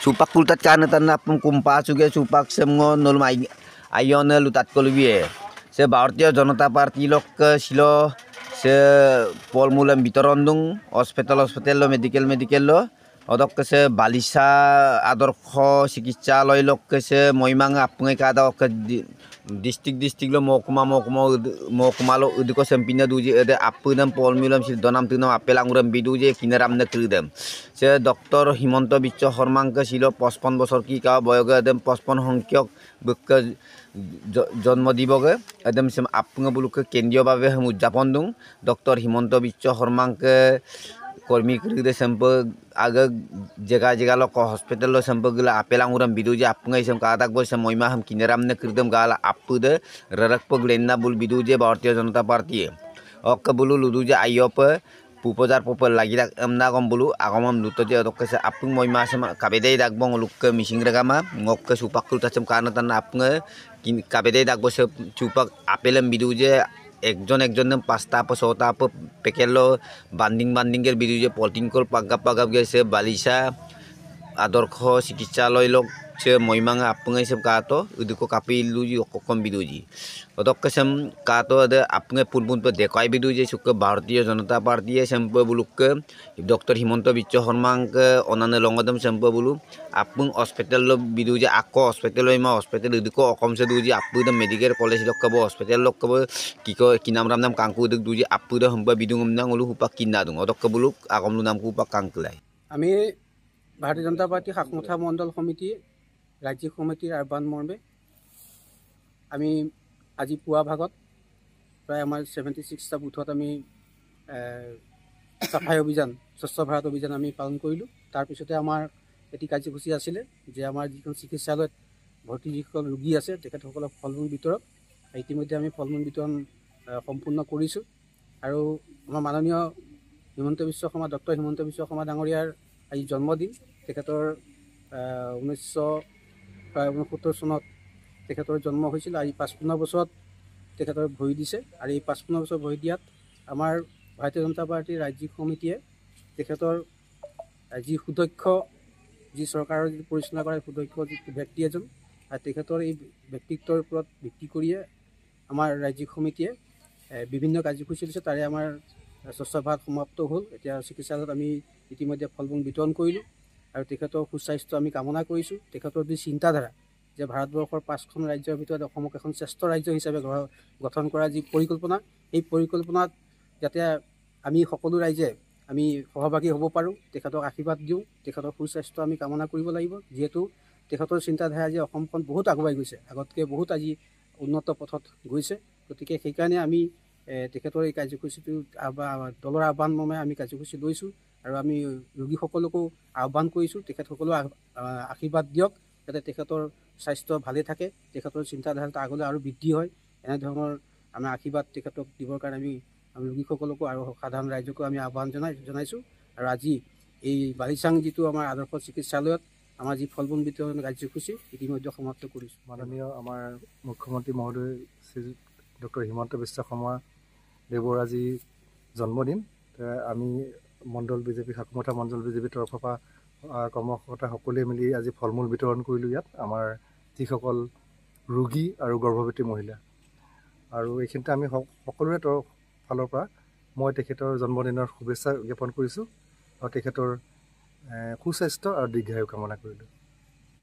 supak kultat kana tanna pum kumpa suge supak semngo nol mai ayon lutat kolbie se Bharatiya Janata Party lok silo se polmulam bitorondung hospital lo medical lo odok se balisa adorkho চিকিৎসালয় lok se moimang apngai kada ok district lo mohkuma lo udiko sempina duje ade apnam polmulam sil donam tunam apelanguram biduje kinaram na krudem se Dr. Himanta Biswa Sarma ke silo 55 বছর কি কা বয়গে এদম 55 সংখ্যক বক্ক জন্ম দিবগে এদম same আপঙ্গ বুলুকে কেন্দ্রীয়ভাবে हम উদযাপন দুং doctor Himanta Biswa শর্মাকে কর্মী করিদে সেম্প আগে জেগা লক hospital লো সেম্প গলা আपेलांगुरम बिदुजे আপঙ্গাই সেম কাদাক বল সেম মইমা हम কিনারাম নে করিদম গালা আপুদে ররক পগলেনা বুল বিদুजे ভারতীয় জনতা party ok bulu luduje ayop pupojar popol lagi dak amna gom bulu agomam luto je dok se apung moi masama kabedei dak bong lukke mising regama ngok ke supakul tacem kana tan apung kabedei dak bo se supak apelem biduje একজন পাঁচটা ছটা পেকেলো binding এর বিদুজে পলিটিং কল পাগাপ গেছে বালিসা আদর্শ চিকিৎসালয় লোক se moimang apngai sem kato udiko kapiluji okokom biduji odok kesem kato ada apngai pulbun pe dekai biduji suke Bharatiya Janata Party sempe buluk ke Dr. Himanta Biswa Sarma ke onane longodem sempe bulu apung hospital lo biduji ako hospital lo ima hospital udiko okom se duji apu de medical college lok ke bo hospital lok ke bo kiko kinam ramnam kangku uduk duji apu de hempa bidungum nang ulu hupak kinadung odok ke buluk akom lu namku hupak kangklai ami Bharatiya Janata Party Hakmutha Mondol Committee ৰাজ্যিক সমিতিৰ আহ্বান মৰ্মে আমি আজি পুৱা ভাগত প্ৰায় আমাৰ 76টা বুথত আমি সাফাই অভিযান স্বচ্ছ ভাৰত অভিযান আমি পালন কৰিলোঁ তাৰ পিছতে আমাৰ এটি কাৰ্যসূচী আছিল যে আমাৰ যিখন চিকিৎসালয়ত ভৰ্তি যিসকল ৰোগী আছে তেখেতসকলক ফলমূল বিতৰণ ইতিমধ্যে আমি ফলমূল বিতৰণ সম্পূৰ্ণ কৰিছোঁ আৰু আমাৰ মাননীয় হিমন্ত বিশ্ব শৰ্মা ডক্টৰ হিমন্ত বিশ্ব শৰ্মা ডাঙৰীয়াৰ আজি জন্মদিন তেখেতৰ 1969 চনত তেখেতৰ জন্ম হৈছিল আজি 55 বছৰত তেখেতৰ ভৰি দিছে আৰু এই 55 বছৰ ভৰি দিয়াত আমাৰ ভাৰতীয় জনতা পাৰ্টিৰ ৰাজ্যিক সমিতিয়ে তেখেতৰ যি সুদক্ষ যি চৰকাৰৰ যি পৰিচালনা কৰে সুদক্ষ যি ব্যক্তি এজন আৰু তেখেতৰ এই ব্যক্তিত্বৰ ওপৰত ভিত্তি কৰিয়ে আমাৰ ৰাজ্যিক সমিতিয়ে বিভিন্ন কাৰ্যসূচী লৈছে তাৰে আমাৰ স্বচ্ছ ভাৰত সমাপ্ত হ'ল এতিয়া চিকিৎসালয়ত আমি ইতিমধ্যে ফলমূল বিতৰণ কৰিলোঁ আৰু তেখেতৰ সুস্বাস্থ্য আমি কামনা কৰিছোঁ তেখেতৰ যি চিন্তাধাৰা যে ভাৰতবৰ্ষৰ 5খন ৰাজ্যৰ ভিতৰত অসমক এখন শ্ৰেষ্ঠ ৰাজ্য হিচাপে গঠন কৰা যি পৰিকল্পনা এই পৰিকল্পনাত যাতে আমি সকলো ৰাইজে আমি সহভাগী হ'ব পাৰোঁ তেখেতক আশীৰ্বাদ দিওঁ তেখেতৰ সুস্বাস্থ্য আমি কামনা কৰিব লাগিব যিহেতু তেখেতৰ চিন্তাধাৰা যে অসমখন বহুত আগুৱাই গৈছে আগতকৈ বহুত আজি উন্নত পথত গৈছে গতিকে সেইকাৰণে আমি তেখেতৰ এই কাৰ্যসূচীটো দলৰ আহ্বান মৰ্মে আমি কাৰ্যসূচী লৈছোঁ আৰু আমি ৰোগীসকলকো আহ্বান কৰিছোঁ তেখেতসকলেও আশীৰ্বাদ দিয়ক যাতে তেখেতৰ স্বাস্থ্য ভালে থাকে তেখেতৰ চিন্তাধাৰাটো আগলৈ আৰু বৃদ্ধি হয় এনেধৰণৰ আমাৰ আশীৰ্বাদ তেখেতক দিবৰ কাৰণে আমি ৰোগীসকলকো আৰু সাধাৰণ ৰাইজকো আমি আহ্বান জনাইছোঁ আৰু আজি এই বালিচাং যিটো আমাৰ আদৰ্শ চিকিৎসালয়ত আমাৰ যি ফলমূল বিতৰণ কাৰ্যসূচী ইতিমধ্যে সমাপ্ত কৰিছোঁ মাননীয় আমাৰ মুখ্যমন্ত্ৰী মহোদয় শ্ৰী ডক্টৰ হিমন্ত বিশ্ব শৰ্মা দেৱৰ আজি জন্মদিন আমি মণ্ডল বিজেপি হাকমুথা মণ্ডল বিজেপিৰ তৰফৰ পৰা কৰ্মকৰ্তা সকলোৱে মিলি আজি ফলমূল বিতৰণ কৰিলোঁ ইয়াত আমাৰ যিসকল ৰোগী আৰু গৰ্ভৱতী মহিলা আৰু এইখিনিতে আমি সকলোৰে ফালৰ পৰা মই তেখেতৰ জন্মদিনৰ শুভেচ্ছা জ্ঞাপন কৰিছোঁ আৰু তেখেতৰ সুস্বাস্থ্য আৰু দীৰ্ঘায়ু কামনা কৰিলোঁ।